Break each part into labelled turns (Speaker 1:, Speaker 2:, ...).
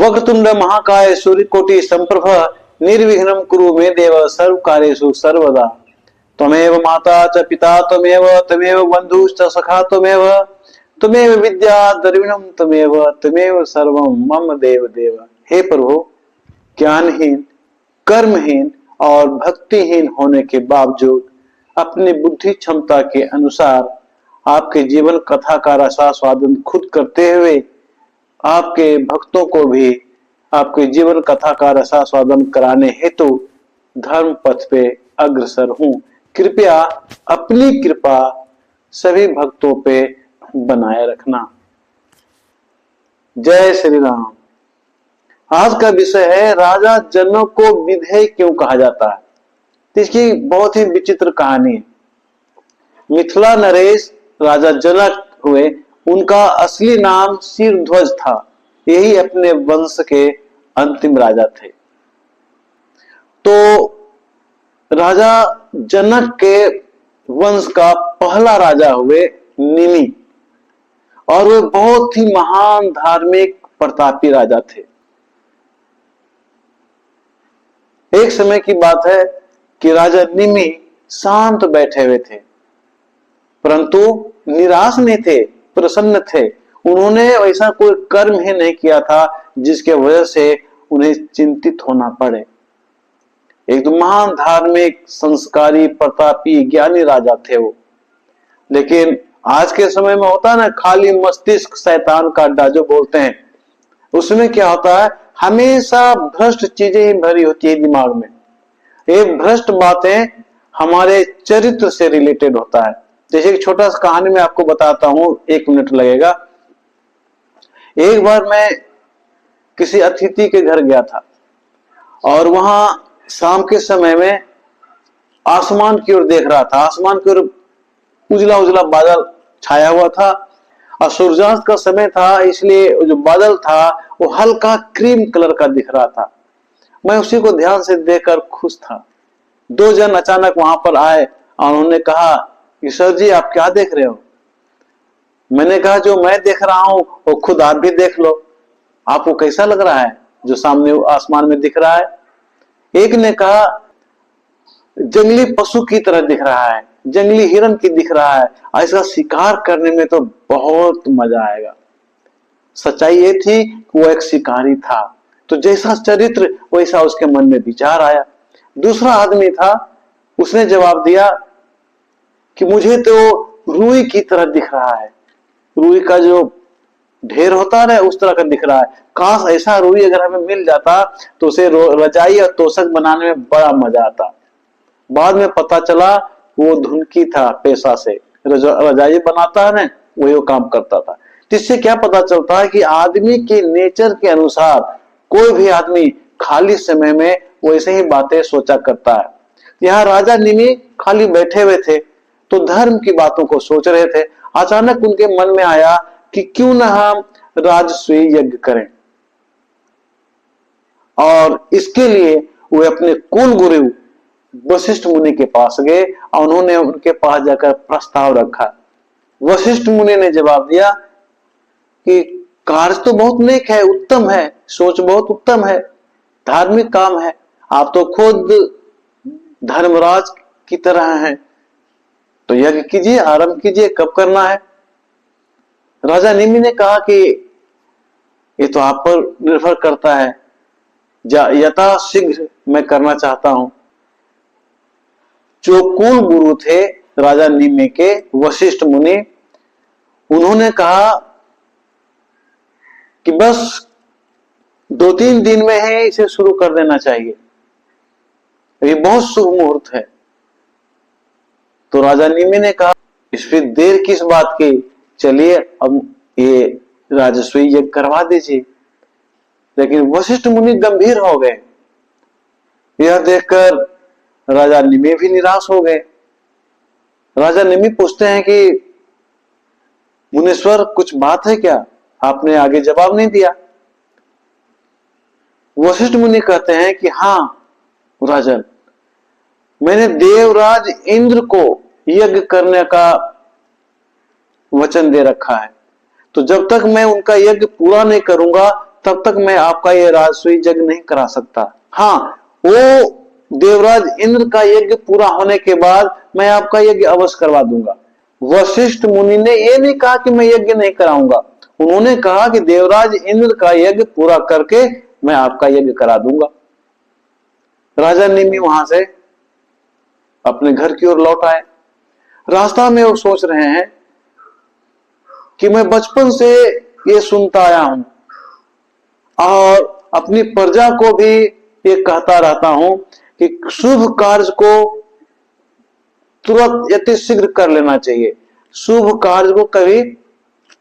Speaker 1: वक्रतुंड महाकाय सूर्यकोटि संप्रभ निर्विघ्नं कुरु मे देव सर्वकार्येषु सर्वदा। त्वमेव माता च पिता त्वमेव बन्धुश्च सखा त्वमेव विद्या द्रविणं त्वमेव सर्वं मम देव देव। हे प्रभु, ज्ञानहीन, कर्महीन और भक्तिहीन होने के बावजूद अपनी बुद्धि क्षमता के अनुसार आपके जीवन कथा का रसास्वादन खुद करते हुए आपके भक्तों को भी आपके जीवन कथा का रसास्वादन कराने हेतु धर्म पथ पे अग्रसर हूं। कृपया अपनी कृपा सभी भक्तों पे बनाए रखना। जय श्री राम। आज का विषय है राजा जनक को विधेय क्यों कहा जाता है। इसकी बहुत ही विचित्र कहानी है। मिथिला नरेश राजा जनक हुए, उनका असली नाम शीरध्वज था। यही अपने वंश के अंतिम राजा थे। तो राजा जनक के वंश का पहला राजा हुए निमि, और वे बहुत ही महान धार्मिक प्रतापी राजा थे। एक समय की बात है कि राजा निमि शांत बैठे हुए थे, परंतु निराश नहीं थे, प्रसन्न थे। उन्होंने ऐसा कोई कर्म ही नहीं किया था जिसके वजह से उन्हें चिंतित होना पड़े। एक महान धार्मिक, संस्कारी, प्रतापी, ज्ञानी राजा थे वो। लेकिन आज के समय में होता है ना, खाली मस्तिष्क शैतान का अड्डा जो बोलते हैं, उसमें क्या होता है, हमेशा भ्रष्ट चीजें ही भरी होती है दिमाग में। ये भ्रष्ट बातें हमारे चरित्र से रिलेटेड होता है। जैसे एक छोटा सा कहानी मैं आपको बताता हूं, 1 मिनट लगेगा। एक बार मैं किसी अतिथि के घर गया था और वहां शाम के समय में आसमान की ओर देख रहा था। आसमान की ओर उजला उजला बादल छाया हुआ था और सूर्यास्त का समय था, इसलिए जो बादल था वो हल्का क्रीम कलर का दिख रहा था। मैं उसी को ध्यान से देखकर खुश था। 2 जन अचानक वहां पर आए और उन्होंने कहा कि सर जी, आप क्या देख रहे हो। मैंने कहा जो मैं देख रहा हूं वो खुद आप भी देख लो, आपको कैसा लग रहा है जो सामने आसमान में दिख रहा है। एक ने कहा जंगली पशु की तरह दिख रहा है, जंगली हिरन की दिख रहा है, ऐसा शिकार करने में तो बहुत मजा आएगा। सच्चाई ये थी कि वो एक शिकारी था, तो जैसा चरित्र वैसा उसके मन में विचार आया। दूसरा आदमी था, उसने जवाब दिया कि मुझे तो रुई की तरह दिख रहा है, रुई का जो ढेर होता है उस तरह का दिख रहा है। काश ऐसा रुई अगर हमें मिल जाता तो उसे रजाई और तोशक बनाने में बड़ा मजा आता। बाद में पता चला वो धुनकी था पेशा से, रजाई बनाता है ना, वही वो काम करता था। जिससे क्या पता चलता है कि आदमी के नेचर के अनुसार कोई भी आदमी खाली समय में वैसे ही बातें सोचा करता है। यहाँ राजा निमि खाली बैठे हुए थे तो धर्म की बातों को सोच रहे थे। अचानक उनके मन में आया कि क्यों ना हम राजसूय यज्ञ करें, और इसके लिए वे अपने कुल गुरु वशिष्ठ मुनि के पास गए और उन्होंने उनके पास जाकर प्रस्ताव रखा। वशिष्ठ मुनि ने जवाब दिया कि कार्य तो बहुत नेक है, उत्तम है, सोच बहुत उत्तम है, धार्मिक काम है, आप तो खुद धर्मराज की तरह हैं, तो यज्ञ कीजिए, आरंभ कीजिए, कब करना है। राजा निमि ने कहा कि ये तो आप पर निर्भर करता है, यथा शीघ्र मैं करना चाहता हूं। जो कुल गुरु थे राजा निमि के, वशिष्ठ मुनि, उन्होंने कहा कि बस 2-3 दिन में है इसे शुरू कर देना चाहिए, ये बहुत शुभ मुहूर्त है। तो राजा निमि ने कहा इस फिर देर किस बात की, चलिए अब ये राजसूय यज्ञ करवा दीजिए। लेकिन वशिष्ठ मुनि गंभीर हो गए। यह देखकर राजा निमि भी निराश हो गए। राजा निमि पूछते हैं कि मुनीश्वर कुछ बात है क्या, आपने आगे जवाब नहीं दिया। वशिष्ठ मुनि कहते हैं कि हाँ राजन, मैंने देवराज इंद्र को यज्ञ करने का वचन दे रखा है, तो जब तक मैं उनका यज्ञ पूरा नहीं करूंगा तब तक मैं आपका ये राजसूय यज्ञ नहीं करा सकता। हाँ, वो देवराज इंद्र का यज्ञ पूरा होने के बाद मैं आपका यज्ञ अवश्य करवा दूंगा। वशिष्ठ मुनि ने ये नहीं कहा कि मैं यज्ञ नहीं कराऊंगा, उन्होंने कहा कि देवराज इंद्र का यज्ञ पूरा करके मैं आपका यज्ञ करा दूंगा। राजा निमि वहां से अपने घर की ओर लौट आए। रास्ता में वो सोच रहे हैं कि मैं बचपन से ये सुनता आया हूं और अपनी प्रजा को भी ये कहता रहता हूं कि शुभ कार्य को तुरंत यति शीघ्र कर लेना चाहिए, शुभ कार्य को कभी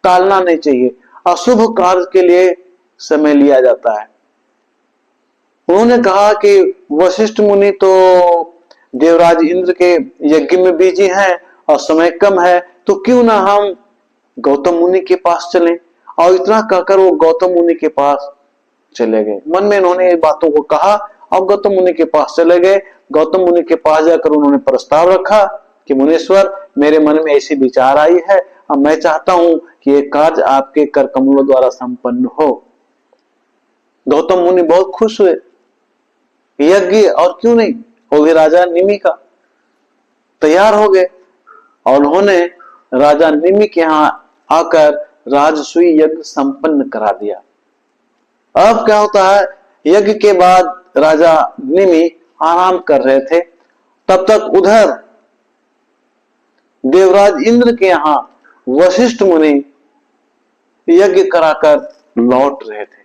Speaker 1: टालना नहीं चाहिए, अशुभ कार्य के लिए समय लिया जाता है। उन्होंने कहा कि वशिष्ठ मुनि तो देवराज इंद्र के यज्ञ में बिजी हैं और समय कम है, तो क्यों ना हम गौतम मुनि के पास चलें। और इतना कहकर वो गौतम मुनि के पास चले गए। मन में इन्होंने ये बातों को कहा और गौतम मुनि के पास चले गए। गौतम मुनि के पास जाकर उन्होंने प्रस्ताव रखा कि मुनीश्वर, मेरे मन में ऐसी विचार आई है, अब मैं चाहता हूं कि ये कार्य आपके कर कमलों द्वारा संपन्न हो। गौतम मुनि बहुत खुश हुए। यज्ञ और क्यों नहीं, वो भी राजा निमि का, तैयार हो गए और उन्होंने राजा निमि के यहां आकर राजसूय यज्ञ संपन्न करा दिया। अब क्या होता है, यज्ञ के बाद राजा निमि आराम कर रहे थे, तब तक उधर देवराज इंद्र के यहां वशिष्ठ मुनि यज्ञ कराकर लौट रहे थे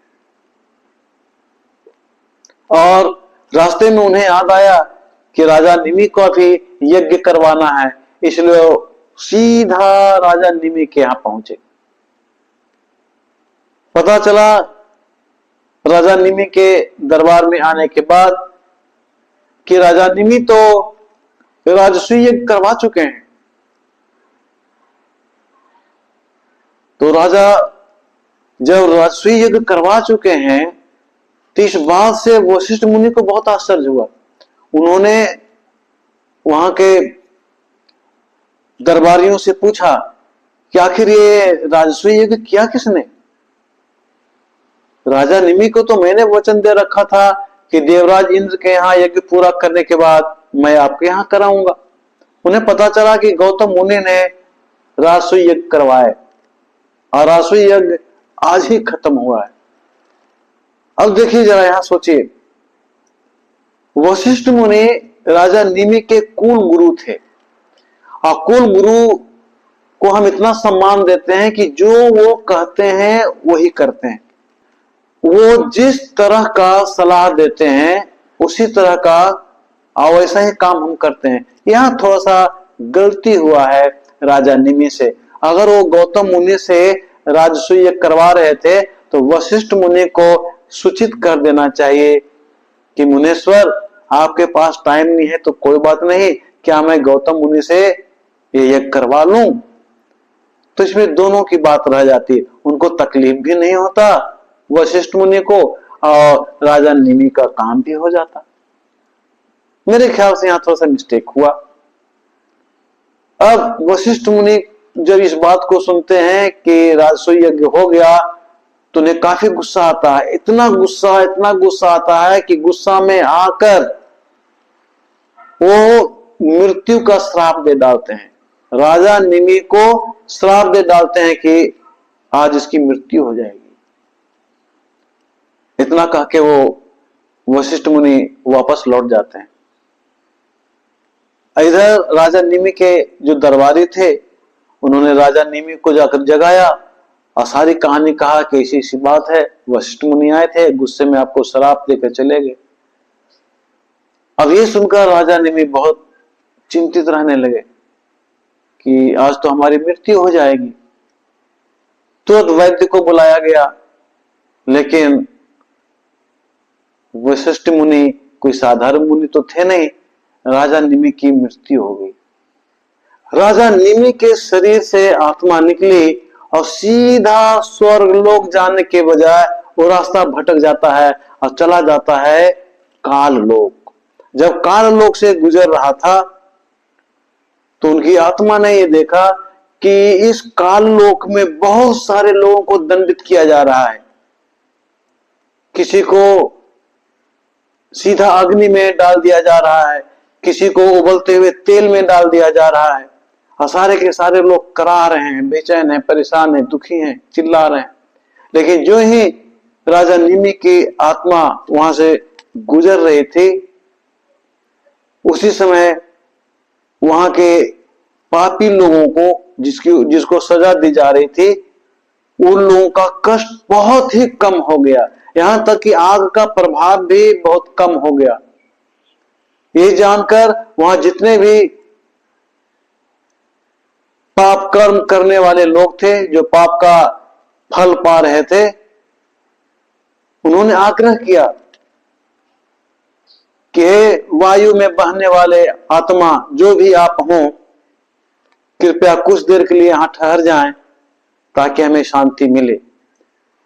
Speaker 1: और रास्ते में उन्हें याद आया कि राजा निमि को भी यज्ञ करवाना है, इसलिए सीधा राजा निमि के यहां पहुंचे। पता चला राजा निमि के दरबार में आने के बाद कि राजा निमि तो राजसूय यज्ञ करवा चुके हैं। तो राजा जब राजसूय यज्ञ करवा चुके हैं तो इस बात से वशिष्ठ मुनि को बहुत आश्चर्य हुआ। उन्होंने वहां के दरबारियों से पूछा कि आखिर ये राजसूय यज्ञ किया किसने। राजा निमि को तो मैंने वचन दे रखा था कि देवराज इंद्र के यहाँ यज्ञ पूरा करने के बाद मैं आपके यहाँ कराऊंगा। उन्हें पता चला कि गौतम मुनि ने राजसूय यज्ञ करवाए और राजसूय यज्ञ आज ही खत्म हुआ है। अब देखिए जरा, यहां सोचिए, वशिष्ठ मुनि राजा निमि के कुल गुरु थे और कुल गुरु को हम इतना सम्मान देते हैं कि जो वो कहते हैं वही करते हैं। वो जिस तरह का सलाह देते हैं उसी तरह का और वैसा ही काम हम करते हैं। यहां थोड़ा सा गलती हुआ है राजा निमि से। अगर वो गौतम मुनि से राजसूय यज्ञ करवा रहे थे तो वशिष्ठ मुनि को सूचित कर देना चाहिए कि मुनीश्वर, आपके पास टाइम नहीं है तो कोई बात नहीं, क्या मैं गौतम मुनि से ये यज्ञ करवा लूं। तो इसमें दोनों की बात रह जाती, उनको तकलीफ भी नहीं होता वशिष्ठ मुनि को और राजा निमि का काम भी हो जाता। मेरे ख्याल से यहां थोड़ा सा मिस्टेक हुआ। अब वशिष्ठ मुनि जब इस बात को सुनते हैं कि राजसूय यज्ञ हो गया तो उन्हें काफी गुस्सा आता है। इतना गुस्सा आता है कि गुस्सा में आकर वो मृत्यु का श्राप दे डालते हैं। राजा निमि को श्राप दे डालते हैं कि आज इसकी मृत्यु हो जाएगी। इतना कह के वो वशिष्ठ मुनि वापस लौट जाते हैं। इधर राजा निमि के जो दरबारी थे उन्होंने राजा निमि को जाकर जगाया और सारी कहानी कहा कि ऐसी ऐसी बात है, वशिष्ठ मुनि आए थे, गुस्से में आपको श्राप देकर चले गए। अब ये सुनकर राजा निमि बहुत चिंतित रहने लगे कि आज तो हमारी मृत्यु हो जाएगी। तुरंत वैद्य को बुलाया गया, लेकिन वशिष्ठ मुनि कोई साधारण मुनि तो थे नहीं। राजा निमि की मृत्यु हो गई। राजा निमि के शरीर से आत्मा निकली और सीधा स्वर्ग लोक जाने के बजाय वो रास्ता भटक जाता है और चला जाता है काल लोक। जब काल लोक से गुजर रहा था तो उनकी आत्मा ने ये देखा कि इस काल लोक में बहुत सारे लोगों को दंडित किया जा रहा है। किसी को सीधा अग्नि में डाल दिया जा रहा है, किसी को उबलते हुए तेल में डाल दिया जा रहा है, और सारे के सारे लोग करा रहे हैं, बेचैन हैं, परेशान हैं, दुखी हैं, चिल्ला रहे हैं। लेकिन जो ही राजा निमी की आत्मा वहां से गुजर रही थी, उसी समय वहां के पापी लोगों को जिसको सजा दी जा रही थी, उन लोगों का कष्ट बहुत ही कम हो गया, यहां तक कि आग का प्रभाव भी बहुत कम हो गया। ये जानकर वहां जितने भी पाप कर्म करने वाले लोग थे, जो पाप का फल पा रहे थे, उन्होंने आग्रह किया कि हे वायु में बहने वाले आत्मा, जो भी आप हों, कृपया कुछ देर के लिए यहां ठहर जाएं ताकि हमें शांति मिले।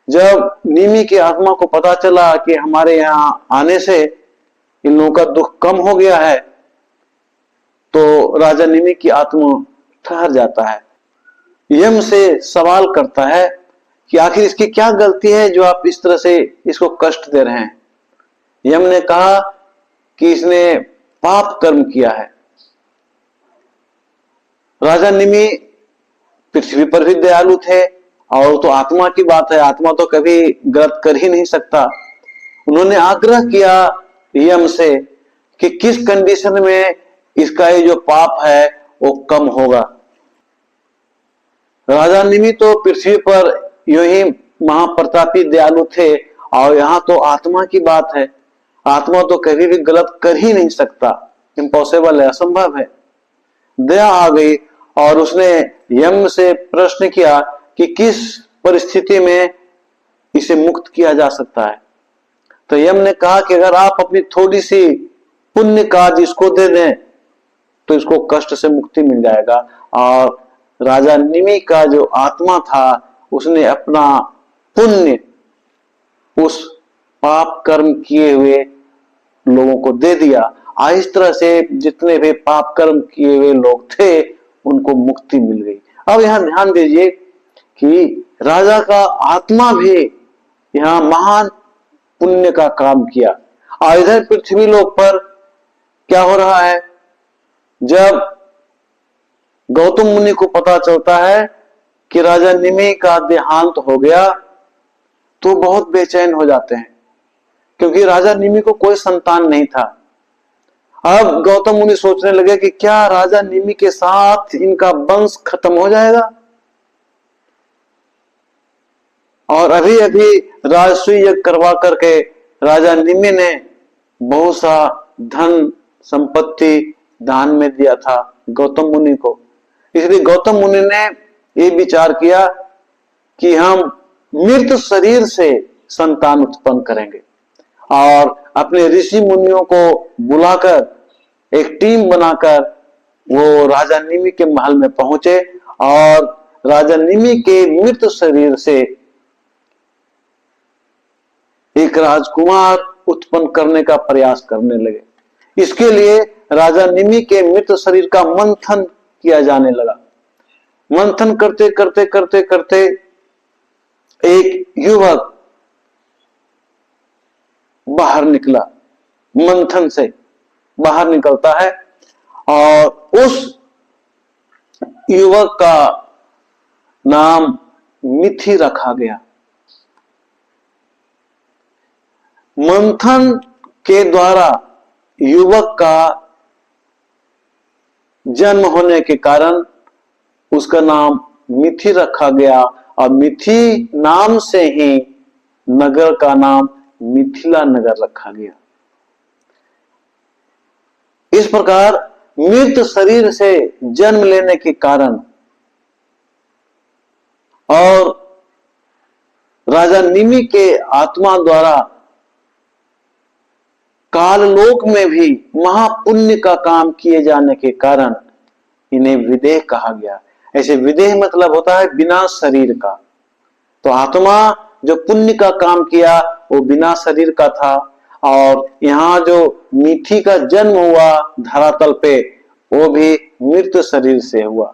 Speaker 1: जब निमी की आत्मा को पता चला कि हमारे यहां आने से इन लोगों का दुख कम हो गया है, तो राजा निमी की आत्मा ठहर जाता है, यम से सवाल करता है कि आखिर इसकी क्या गलती है जो आप इस तरह से इसको कष्ट दे रहे हैं। यम ने कहा कि इसने पाप कर्म किया है। राजा निमी पृथ्वी पर भी दयालु थे, और तो आत्मा की बात है, आत्मा तो कभी गलत कर ही नहीं सकता। उन्होंने आग्रह किया यम से कि किस कंडीशन में इसका ये जो पाप है वो कम होगा। राजा निमी तो पृथ्वी पर यूं ही महाप्रतापी दयालु थे, और यहां तो आत्मा की बात है, आत्मा तो कभी भी गलत कर ही नहीं सकता, इम्पॉसिबल है, असंभव है। दया आ गई और उसने यम से प्रश्न किया कि किस परिस्थिति में इसे मुक्त किया जा सकता है। तो यम ने कहा कि अगर आप अपनी थोड़ी सी पुण्य काज इसको दे दें तो इसको कष्ट से मुक्ति मिल जाएगा। और राजा निमी का जो आत्मा था, उसने अपना पुण्य उस पाप कर्म किए हुए लोगों को दे दिया, और इस तरह से जितने भी पाप कर्म किए हुए लोग थे उनको मुक्ति मिल गई। अब यहां ध्यान दीजिए कि राजा का आत्मा भी यहां महान पुण्य का काम किया। और इधर पृथ्वी लोक पर क्या हो रहा है, जब गौतम मुनि को पता चलता है कि राजा निमि का देहांत हो गया, तो बहुत बेचैन हो जाते हैं, क्योंकि राजा निमि को कोई संतान नहीं था। अब गौतम मुनि सोचने लगे कि क्या राजा निमि के साथ इनका वंश खत्म हो जाएगा। और अभी अभी राजसूय यज्ञ करवा करके राजा निमि ने बहुत सा धन संपत्ति दान में दिया था गौतम मुनि को। इसलिए गौतम मुनि ने यह विचार किया कि हम मृत शरीर से संतान उत्पन्न करेंगे, और अपने ऋषि मुनियों को बुलाकर एक टीम बनाकर वो राजा निमि के महल में पहुंचे, और राजा निमि के मृत शरीर से एक राजकुमार उत्पन्न करने का प्रयास करने लगे। इसके लिए राजा निमि के मृत शरीर का मंथन किया जाने लगा। मंथन करते करते करते करते एक युवक बाहर निकला, मंथन से बाहर निकलता है, और उस युवक का नाम मिथि रखा गया। मंथन के द्वारा युवक का जन्म होने के कारण उसका नाम मिथि रखा गया, और मिथि नाम से ही नगर का नाम मिथिला नगर रखा गया। इस प्रकार मृत शरीर से जन्म लेने के कारण और राजा निमि के आत्मा द्वारा काललोक में भी महापुण्य का काम किए जाने के कारण इन्हें विदेह कहा गया। ऐसे विदेह मतलब होता है बिना शरीर का। तो आत्मा जो पुण्य का काम किया वो बिना शरीर का था, और यहाँ जो मिथि का जन्म हुआ धरातल पे, वो भी मृत शरीर से हुआ,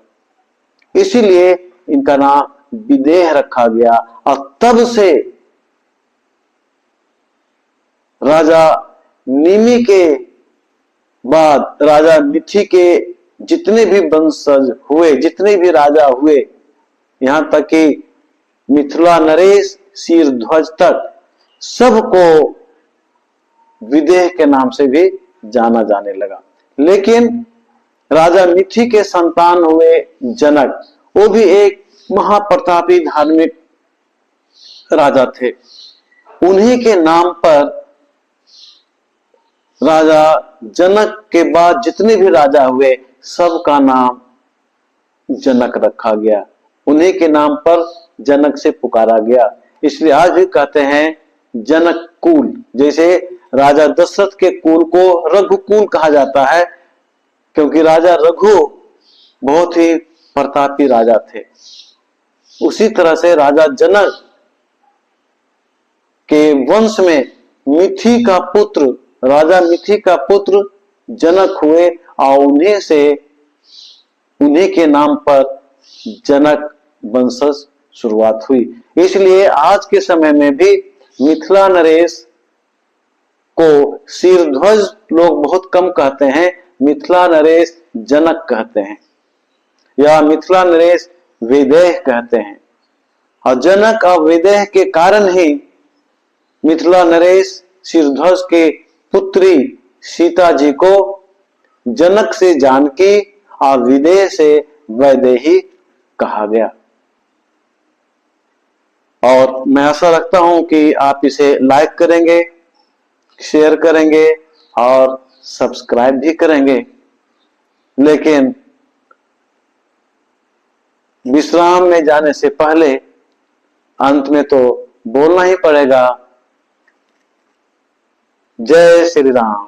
Speaker 1: इसीलिए इनका नाम विदेह रखा गया। और तब से राजा निमि के बाद राजा मिथि के जितने भी वंशज हुए, जितने भी राजा हुए, यहां तक कि मिथिला नरेश शीरध्वज तक, सबको विदेह के नाम से भी जाना जाने लगा। लेकिन राजा मिथि के संतान हुए जनक, वो भी एक महाप्रतापी धार्मिक राजा थे। उन्हीं के नाम पर राजा जनक के बाद जितने भी राजा हुए, सबका नाम जनक रखा गया। उन्हीं के नाम पर जनक से पुकारा गया। इसलिए आज भी कहते हैं जनक कुल। जैसे राजा दशरथ के कुल को रघुकुल कहा जाता है, क्योंकि राजा रघु बहुत ही प्रतापी राजा थे। उसी तरह से राजा जनक के वंश में मिथि का पुत्र, राजा मिथि का पुत्र जनक हुए, और उन्हीं के नाम पर जनक वंशज शुरुआत हुई। इसलिए आज के समय में भी मिथिला नरेश को शीरध्वज लोग बहुत कम कहते हैं, मिथिला नरेश जनक कहते हैं, या मिथिला नरेश विदेह कहते हैं। और जनक और विदेह के कारण ही मिथिला नरेश शीरध्वज के पुत्री सीता जी को जनक से जानकी और विदेह से वैदेही कहा गया। और मैं आशा रखता हूं कि आप इसे लाइक करेंगे, शेयर करेंगे और सब्सक्राइब भी करेंगे। लेकिन विश्राम में जाने से पहले अंत में तो बोलना ही पड़ेगा, जय श्री राम।